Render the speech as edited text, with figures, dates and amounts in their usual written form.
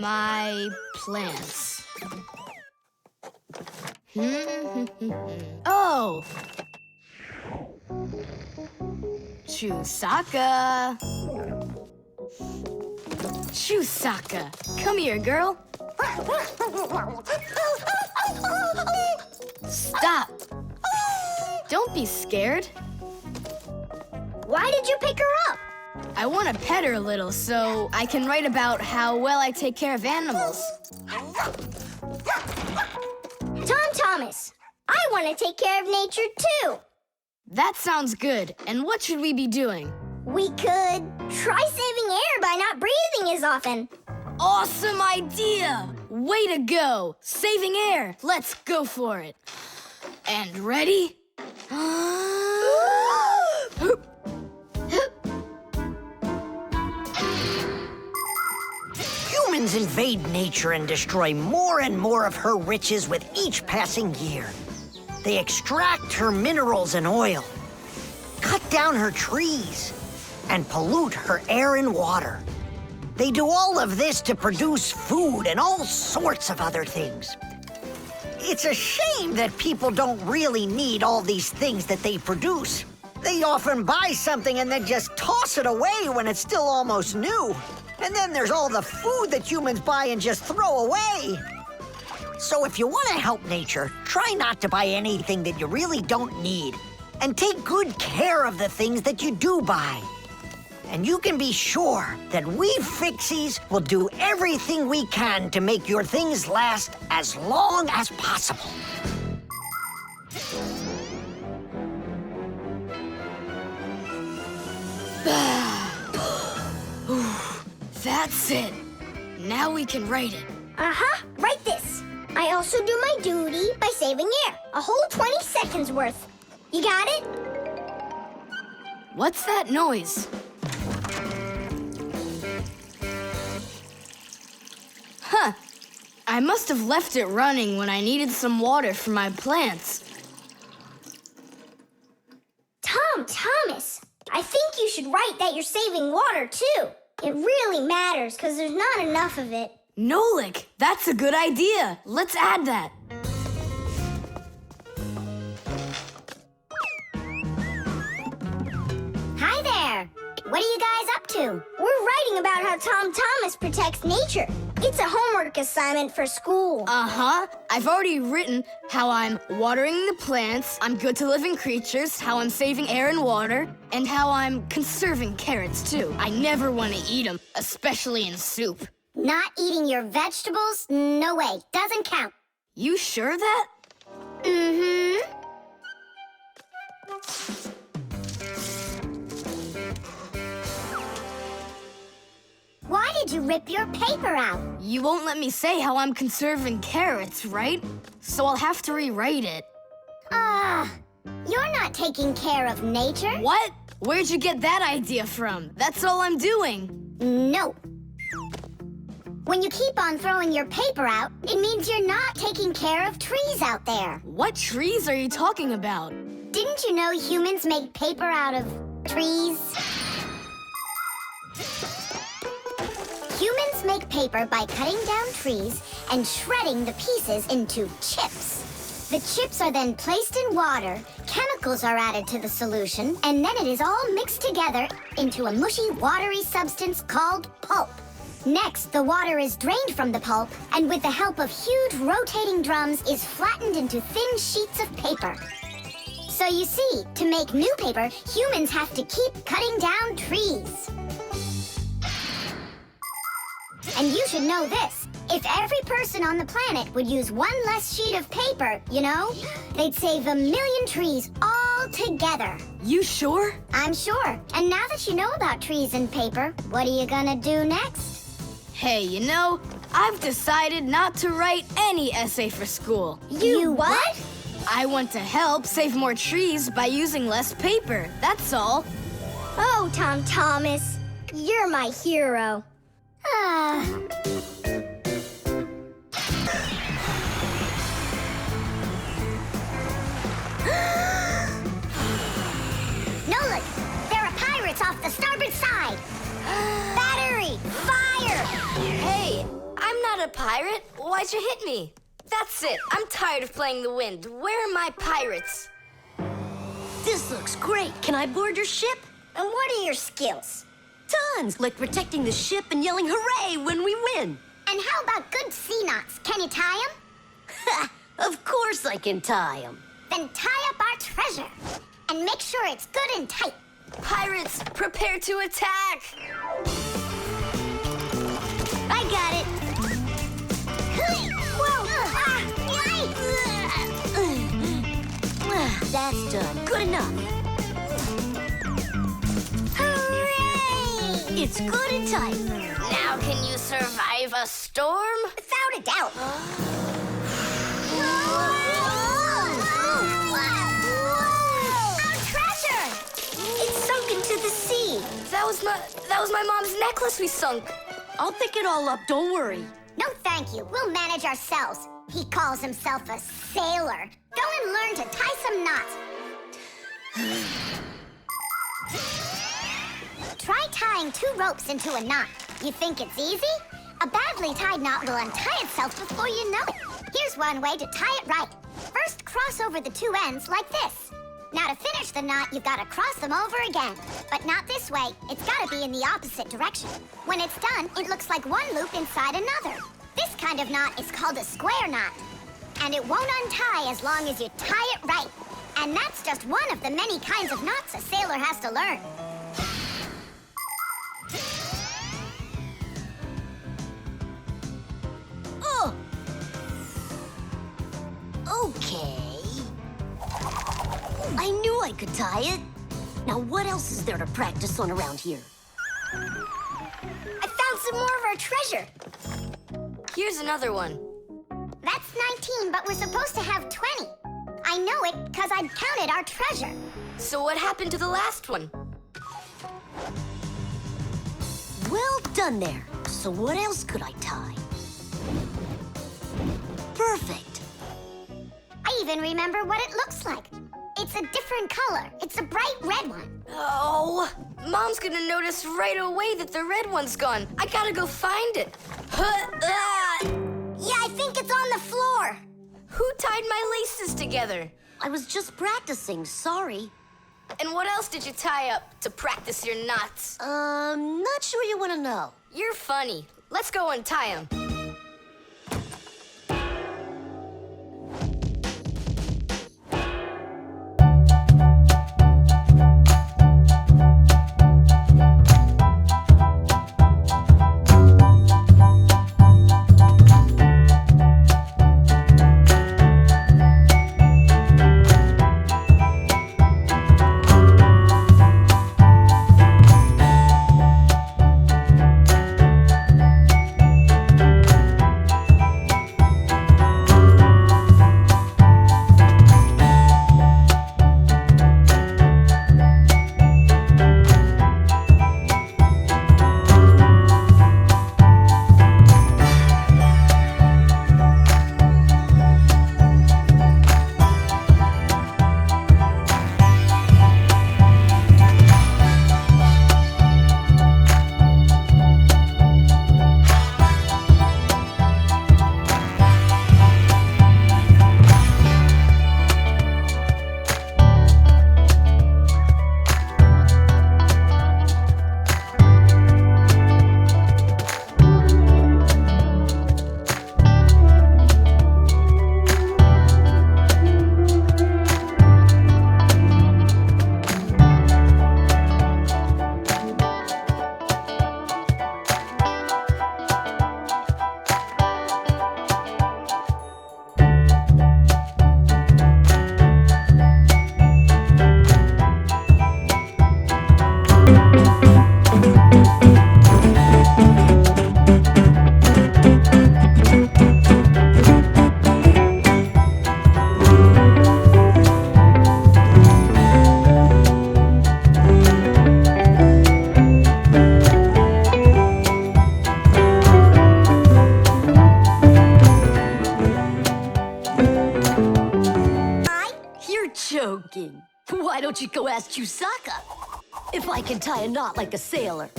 my plants. Oh! Chusaka! Chusaka, come here, girl. Stop! Don't be scared. Why did you pick her up? I want to pet her a little so I can write about how well I take care of animals. Tom Thomas, I want to take care of nature too. That sounds good. And what should we be doing? We could try saving air by not breathing as often. Awesome idea! Way to go! Saving air! Let's go for it. And ready? Humans invade nature and destroy more and more of her riches with each passing year. They extract her minerals and oil, cut down her trees, and pollute her air and water. They do all of this to produce food and all sorts of other things. It's a shame that people don't really need all these things that they produce. They often buy something and then just toss it away when it's still almost new. And then there's all the food that humans buy and just throw away. So if you want to help nature, try not to buy anything that you really don't need. And take good care of the things that you do buy. And you can be sure that we Fixies will do everything we can to make your things last as long as possible. That's it. Now we can write it. Write this. I also do my duty by saving air. A whole 20 seconds worth. You got it? What's that noise? Huh. I must have left it running when I needed some water for my plants. Tom Thomas, I think you should write that you're saving water too. It really matters because there's not enough of it. Nolik, that's a good idea. Let's add that. Hi there. What are you guys up to? We're writing about how Tom Thomas protects nature. It's a homework assignment for school. I've already written how I'm watering the plants, I'm good to living creatures, how I'm saving air and water, and how I'm conserving carrots, too. I never want to eat them, especially in soup. Not eating your vegetables? No way. Doesn't count. You sure of that? Mm-hmm. Why did you rip your paper out? You won't let me say how I'm conserving carrots, right? So I'll have to rewrite it. You're not taking care of nature. What? Where'd you get that idea from? That's all I'm doing. No. When you keep on throwing your paper out, it means you're not taking care of trees out there. What trees are you talking about? Didn't you know humans make paper out of trees? Humans make paper by cutting down trees and shredding the pieces into chips. The chips are then placed in water, chemicals are added to the solution, and then it is all mixed together into a mushy, watery substance called pulp. Next, the water is drained from the pulp, and with the help of huge rotating drums, is flattened into thin sheets of paper. So you see, to make new paper, humans have to keep cutting down trees. And you should know this. If every person on the planet would use one less sheet of paper, you know, they'd save 1 million trees all together. You sure? I'm sure. And now that you know about trees and paper, what are you gonna do next? Hey, you know, I've decided not to write any essay for school. You what? I want to help save more trees by using less paper, that's all. Oh, Tom Thomas, you're my hero. Nolik, there are pirates off the starboard side. Battery, fire! Hey, I'm not a pirate. Why'd you hit me? That's it. I'm tired of playing the wind. Where are my pirates? This looks great. Can I board your ship? And what are your skills? Tons, like protecting the ship and yelling hooray when we win. And how about good sea knots? Can you tie them? Ha! Of course I can tie them. Then tie up our treasure. And make sure it's good and tight. Pirates, prepare to attack! I got it. Whoa! That's done. Good enough. Hooray! It's good and tight. Now can you survive a storm? Without a doubt. Our treasure! It's sunk into the sea. That was my mom's necklace we sunk. I'll pick it all up, don't worry. No, thank you. We'll manage ourselves. He calls himself a sailor. Go and learn to tie some knots. Try tying 2 ropes into a knot. You think it's easy? A badly tied knot will untie itself before you know it. Here's one way to tie it right. First, cross over the 2 ends like this. Now, to finish the knot, you've got to cross them over again. But not this way. It's got to be in the opposite direction. When it's done, it looks like one loop inside another. This kind of knot is called a square knot. And it won't untie as long as you tie it right. And that's just one of the many kinds of knots a sailor has to learn. Oh! Okay. I knew I could tie it. Now what else is there to practice on around here? I found some more of our treasure. Here's another one. That's 19, but we're supposed to have 20. I know it because I counted our treasure. So what happened to the last one? Well done there. So what else could I tie? Perfect. I even remember what it looks like. It's a different color. It's a bright red one. Oh, Mom's gonna notice right away that the red one's gone. I gotta go find it. Yeah, I think it's on the floor. Who tied my laces together? I was just practicing, sorry. And what else did you tie up to practice your knots? Not sure you want to know. You're funny. Let's go untie them. Why don't you go ask Chusaka? If I can tie a knot like a sailor.